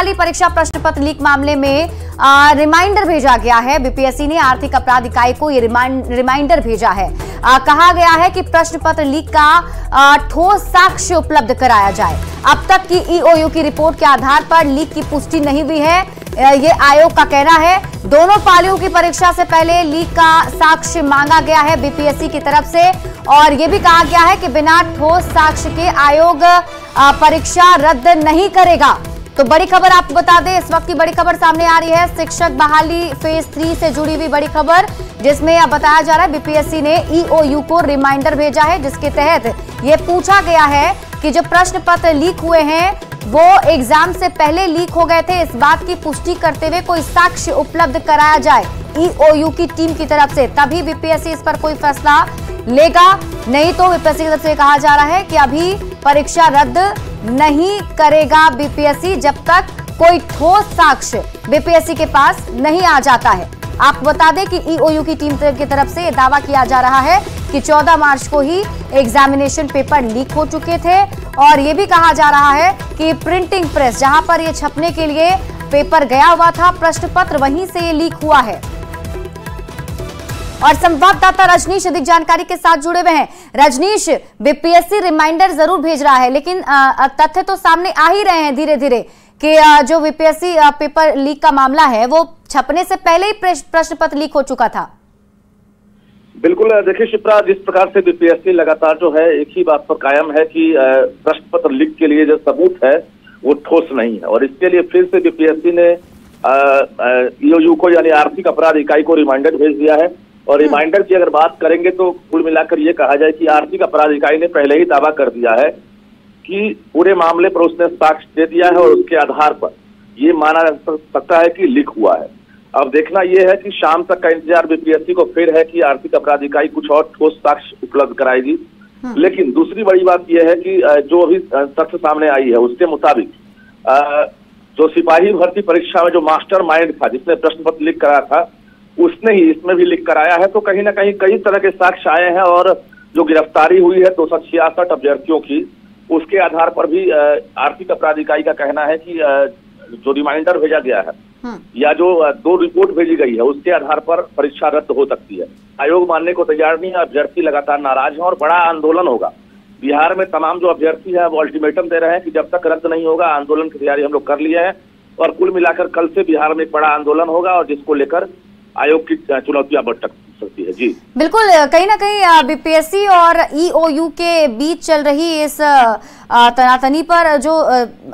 बहाली परीक्षा प्रश्न पत्र लीक मामले में रिमाइंडर भेजा गया है। बीपीएससी ने आर्थिक अपराध इकाई को ये रिमाइंडर भेजा है। कहा गया है कि प्रश्न पत्र लीक का ठोस साक्ष्य उपलब्ध कराया जाए। अब तक की ईओयू की रिपोर्ट के आधार पर लीक की पुष्टि नहीं हुई है, ये आयोग का कहना है। दोनों पालियों की परीक्षा से पहले लीक का साक्ष्य मांगा गया है बीपीएससी की तरफ से, और यह भी कहा गया है कि बिना ठोस साक्ष्य के आयोग परीक्षा रद्द नहीं करेगा। तो बड़ी खबर आपको बता दें, इस वक्त की बड़ी खबर सामने आ रही है शिक्षक बहाली फेज 3 से जुड़ी हुई बड़ी खबर, जिसमें अब बताया जा रहा है बीपीएससी ने ईओयू को रिमाइंडर भेजा है, जिसके तहत यह पूछा गया है कि जो प्रश्न पत्र लीक हुए हैं वो एग्जाम से पहले लीक हो गए थे, इस बात की पुष्टि करते हुए कोई साक्ष्य उपलब्ध कराया जाए ईओयू की टीम की तरफ से, तभी बीपीएससी इस पर कोई फैसला लेगा। नहीं तो बीपीएससी की तरफ से कहा जा रहा है कि अभी परीक्षा रद्द नहीं करेगा बीपीएससी जब तक कोई ठोस साक्ष्य बीपीएससी के पास नहीं आ जाता है। आपको बता दें कि ईओयू की टीम की तरफ से दावा किया जा रहा है कि 14 मार्च को ही एग्जामिनेशन पेपर लीक हो चुके थे, और यह भी कहा जा रहा है कि प्रिंटिंग प्रेस जहां पर यह छपने के लिए पेपर गया हुआ था प्रश्न पत्र, वहीं से ये लीक हुआ है। और संवाददाता रजनीश अधिक जानकारी के साथ जुड़े हुए हैं। रजनीश, बीपीएससी रिमाइंडर जरूर भेज रहा है, लेकिन तथ्य तो सामने आ ही रहे हैं धीरे धीरे कि जो बीपीएससी पेपर लीक का मामला है वो छपने से पहले ही प्रश्न पत्र लीक हो चुका था। बिल्कुल, देखिए शिप्रा, जिस प्रकार से बीपीएससी लगातार जो है एक ही बात पर कायम है कि प्रश्न पत्र लीक के लिए जो सबूत है वो ठोस नहीं है, और इसके लिए फिर से बीपीएससी ने ईओयू को यानी आर्थिक अपराध इकाई को रिमाइंडर भेज दिया है। और रिमाइंडर की अगर बात करेंगे तो कुल मिलाकर ये कहा जाए कि आर्थिक अपराध इकाई ने पहले ही दावा कर दिया है कि पूरे मामले पर उसने साक्ष्य दे दिया है, और उसके आधार पर ये माना जा सकता है कि लीक हुआ है। अब देखना यह है कि शाम तक का इंतजार बीपीएससी को फिर है कि आर्थिक अपराध इकाई कुछ और ठोस साक्ष्य उपलब्ध कराएगी। लेकिन दूसरी बड़ी बात यह है कि जो अभी तथ्य सामने आई है उसके मुताबिक जो सिपाही भर्ती परीक्षा में जो मास्टर माइंड था जिसने प्रश्न पत्र लीक कराया था, उसने ही इसमें भी लीक कराया है। तो कहीं ना कहीं कई तरह के साक्ष्य आए हैं, और जो गिरफ्तारी हुई है 266 अभ्यर्थियों की, उसके आधार पर भी आर्थिक अपराध इकाई का कहना है कि जो रिमाइंडर भेजा गया है या जो 2 रिपोर्ट भेजी गई है उसके आधार पर परीक्षा रद्द हो सकती है। आयोग मानने को तैयार नहीं है, अभ्यर्थी लगातार नाराज हैं और बड़ा आंदोलन होगा। बिहार में तमाम जो अभ्यर्थी है वो अल्टीमेटम दे रहे हैं कि जब तक रद्द नहीं होगा आंदोलन की तैयारी हम लोग कर लिए हैं, और कुल मिलाकर कल से बिहार में एक बड़ा आंदोलन होगा, और जिसको लेकर आयोग की चुनौतियां बढ़ सकती है। जी बिल्कुल, कहीं ना कहीं बीपीएससी और ईओयू के बीच चल रही इस तनातनी पर जो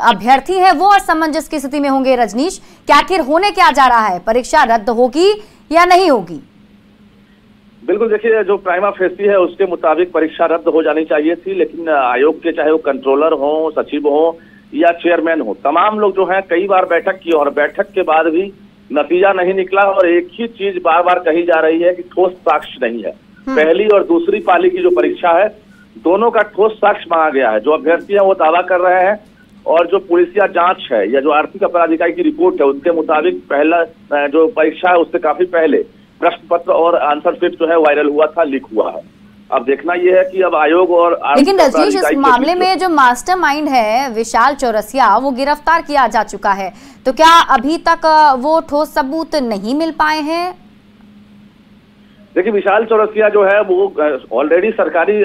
अभ्यर्थी है वो असमंजस की स्थिति में होंगे। रजनीश, क्या आखिर होने क्या जा रहा है, परीक्षा रद्द होगी या नहीं होगी? बिल्कुल, देखिए जो प्राइमा फेसी है उसके मुताबिक परीक्षा रद्द हो जानी चाहिए थी, लेकिन आयोग के चाहे वो कंट्रोलर हो, सचिव हो या चेयरमैन हो, तमाम लोग जो है कई बार बैठक की, और बैठक के बाद भी नतीजा नहीं निकला। और एक ही चीज बार बार कही जा रही है कि ठोस साक्ष्य नहीं है। पहली और दूसरी पाली की जो परीक्षा है दोनों का ठोस साक्ष्य मांगा गया है। जो अभ्यर्थी हैं वो दावा कर रहे हैं, और जो पुलिसिया जांच है या जो आर्थिक अपराध इकाई की रिपोर्ट है उसके मुताबिक पहला जो परीक्षा है उससे काफी पहले प्रश्न पत्र और आंसर शीट जो है वायरल हुआ था, लीक हुआ है। अब देखना यह है कि अब आयोग और लेकिन रजनीश, इस मामले में जो मास्टरमाइंड है विशाल चौरसिया वो गिरफ्तार किया जा चुका है, तो क्या अभी तक वो ठोस सबूत नहीं मिल पाए हैं? देखिए, विशाल चौरसिया जो है वो ऑलरेडी सरकारी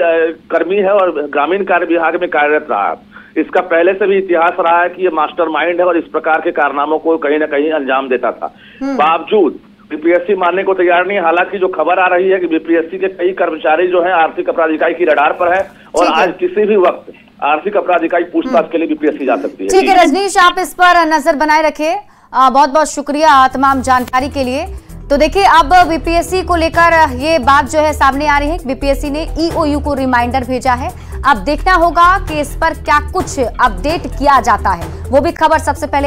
कर्मी है और ग्रामीण कार्य विभाग में कार्यरत रहा है। इसका पहले से भी इतिहास रहा है कि ये मास्टरमाइंड है और इस प्रकार के कारनामों को कहीं ना कहीं अंजाम देता था। बावजूद बीपीएससी मानने को तैयार नहीं। हालांकि जो खबर आ रही है कि बीपीएससी के कई कर्मचारी जो हैं आर्थिक अपराध इकाई की रडार पर है, और आज किसी भी वक्त आर्थिक अपराध इकाई पूछताछ के लिए बीपीएससी जा सकती है। ठीक है रजनीश, आप इस पर नजर बनाए रखें। बहुत बहुत शुक्रिया तमाम जानकारी के लिए। तो देखिए, अब बीपीएससी को लेकर ये बात जो है सामने आ रही है, बीपीएससी ने ईओयू को रिमाइंडर भेजा है। अब देखना होगा कि इस पर क्या कुछ अपडेट किया जाता है। वो भी खबर सबसे पहले